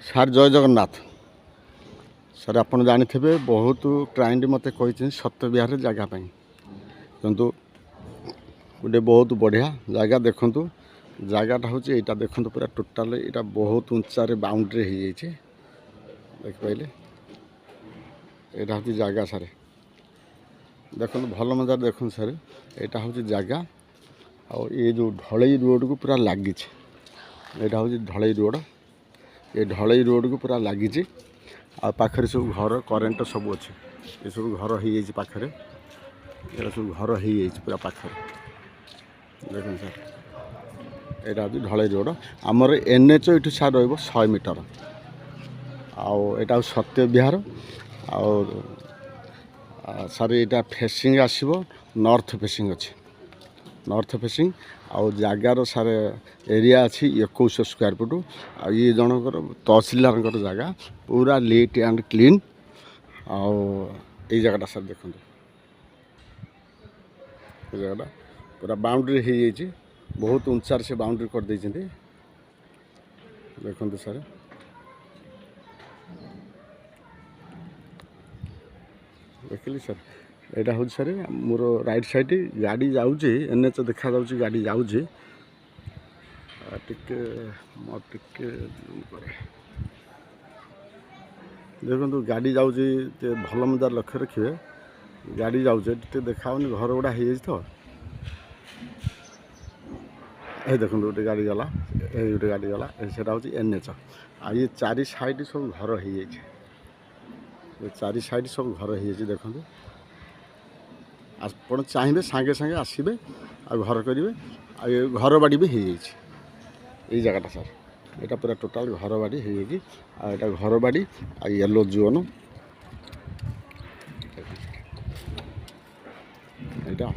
Sir ଜୟ Jagannath. Sir ଆପଣ ଜାଣିଥିବେ ବହୁତ କ୍ଲାଏଣ୍ଟ ମୋତେ କହିଛନ୍ତି ସତ୍ୟବିହାରରେ ଜାଗା ପାଇଁ, କିନ୍ତୁ ଗୋଟେ ବହୁତ ବଢ଼ିଆ ଜାଗା ଦେଖନ୍ତୁ। ଜାଗାଟା ହେଉଛି ଏଇଟା ଦେଖନ୍ତୁ, ପୁରା ଟୋଟାଲ ଏଇଟା ବହୁତ ଉଞ୍ଚାରେ ବାଉଣ୍ଡ୍ରି ହେଇଯାଇଛି, ଦେଖିପାରିଲେ। ଏଇଟା ହେଉଛି ଜାଗା ସାର୍, ଦେଖନ୍ତୁ ଭଲ ମଜାରେ ଦେଖନ୍ତୁ ସାର୍। ଏଇଟା ହେଉଛି ଜାଗା, ଆଉ ଏ ଯେଉଁ ଢଳେଇ ରୋଡ଼କୁ ପୁରା ଲାଗିଛି। ଏଇଟା ହେଉଛି ଢଳେଇ ରୋଡ଼, ଏ ଢଳେଇ ରୋଡ଼କୁ ପୁରା ଲାଗିଛି। ଆଉ ପାଖରେ ସବୁ ଘର କରେଣ୍ଟ ସବୁ ଅଛି, ଏସବୁ ଘର ହେଇଯାଇଛି ପାଖରେ, ଏଗୁଡ଼ା ସବୁ ଘର ହେଇଯାଇଛି ପୁରା ପାଖରେ, ଦେଖନ୍ତୁ ସାର୍। ଏଇଟା ହେଉଛି ଢଳେଇ ରୋଡ଼। ଆମର NH ଏଇଠୁ ସାର୍ ରହିବ 100 ମିଟର। ଆଉ ଏଇଟା ହେଉଛି ସତ୍ୟବିହାର। ଆଉ ସାର୍ ଏଇଟା ଫେସିଂ ଆସିବ, ନର୍ଥ ଫେସିଂ ଅଛି, ନର୍ଥ ଫେସିଂ। ଆଉ ଜାଗାର ସାର୍ ଏରିଆ ଅଛି 2100 ସ୍କୋୟାର ଫୁଟ। ଆଉ ଇଏ ଜଣଙ୍କର ତହସିଲଦାରଙ୍କର ଜାଗା, ପୁରା ଲିଟ୍ ଆଣ୍ଡ କ୍ଲିନ୍। ଆଉ ଏଇ ଜାଗାଟା ସାର୍ ଦେଖନ୍ତୁ, ଏ ଜାଗାଟା ପୁରା ବାଉଣ୍ଡ୍ରି ହେଇଯାଇଛି, ବହୁତ ଉଞ୍ଚାରେ ସେ ବାଉଣ୍ଡ୍ରି କରିଦେଇଛନ୍ତି, ଦେଖନ୍ତୁ ସାର୍। ଦେଖିଲି ସାର୍, ଏଇଟା ହେଉଛି ସାର୍ ମୋର ରାଇଟ୍ ସାଇଡ଼। ଗାଡ଼ି ଯାଉଛି, NH ଦେଖାଯାଉଛି, ଗାଡ଼ି ଯାଉଛି। ଟିକେ ଦେଖନ୍ତୁ ଗାଡ଼ି ଯାଉଛି, ଟିକେ ଭଲ ମଜାର ଲକ୍ଷ୍ୟ ରଖିବେ। ଗାଡ଼ି ଯାଉଛି, ଟିକେ ଦେଖାହେଉନି, ଘର ଗୁଡ଼ା ହେଇଯାଇଛି ତ। এই ଦେଖନ୍ତୁ ଗୋଟେ ଗାଡ଼ି ଗଲା, ଏଇ ଗୋଟେ ଗାଡ଼ି ଗଲା, ସେଇଟା ହେଉଛି NH। ଆଉ ଇଏ ଚାରି ସାଇଡ଼ ସବୁ ଘର ହେଇଯାଇଛି, ଏ ଚାରି ସାଇଡ଼ ସବୁ ଘର ହେଇଯାଇଛି, ଦେଖନ୍ତୁ। ଆପଣ ଚାହିଁବେ ସାଙ୍ଗେ ସାଙ୍ଗେ ଆସିବେ ଆଉ ଘର କରିବେ। ଆଉ ଏ ଘର ବାଡ଼ି ବି ହେଇଯାଇଛି ଏଇ ଜାଗାଟା ସାର୍। ଏଇଟା ପୁରା ଟୋଟାଲ ଘର ବାଡ଼ି ହେଇଯାଇଛି। ଆଉ ଏଇଟା ଘର ବାଡ଼ି, ଆଉ ୟେଲୋ ଜୋନ୍ ଏଇଟା।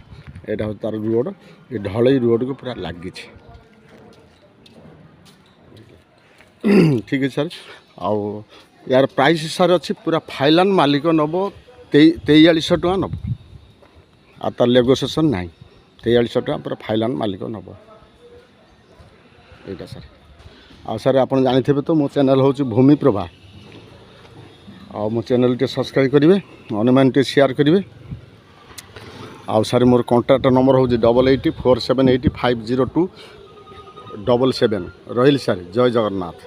ଏଇଟା ହେଉଛି ତାର ରୋଡ଼, ଏ ଢଳେଇ ରୋଡ଼କୁ ପୁରା ଲାଗିଛି, ଠିକ୍ ଅଛି ସାର୍। ଆଉ ୟାର ପ୍ରାଇସ୍ ସାର୍ ଅଛି ପୁରା ଫାଇନାଲ୍ ମାଲିକ ନେବ 4300 ଟଙ୍କା ନେବ। ଆଉ ତାର ନେଗୋସିଏସନ୍ ନାହିଁ, 4300 ଟଙ୍କା ପୁରା ଫାଇନାଲ୍ ମାଲିକ ନେବ, ଏଇଟା ସାର୍। ଆଉ ସାର୍ ଆପଣ ଜାଣିଥିବେ ତ ମୋ ଚ୍ୟାନେଲ୍ ହେଉଛି ଭୂମିପ୍ରଭା। ଆଉ ମୋ ଚ୍ୟାନେଲ୍ ଟିକେ ସବସ୍କ୍ରାଇବ୍ କରିବେ, ଅନ୍ୟମାନେ ଟିକେ ସେୟାର କରିବେ। ଆଉ ସାର୍ ମୋର କଣ୍ଟାକ୍ଟ ନମ୍ବର ହେଉଛି 884780502777। ରହିଲି ସାର୍, ଜୟ ଜଗନ୍ନାଥ।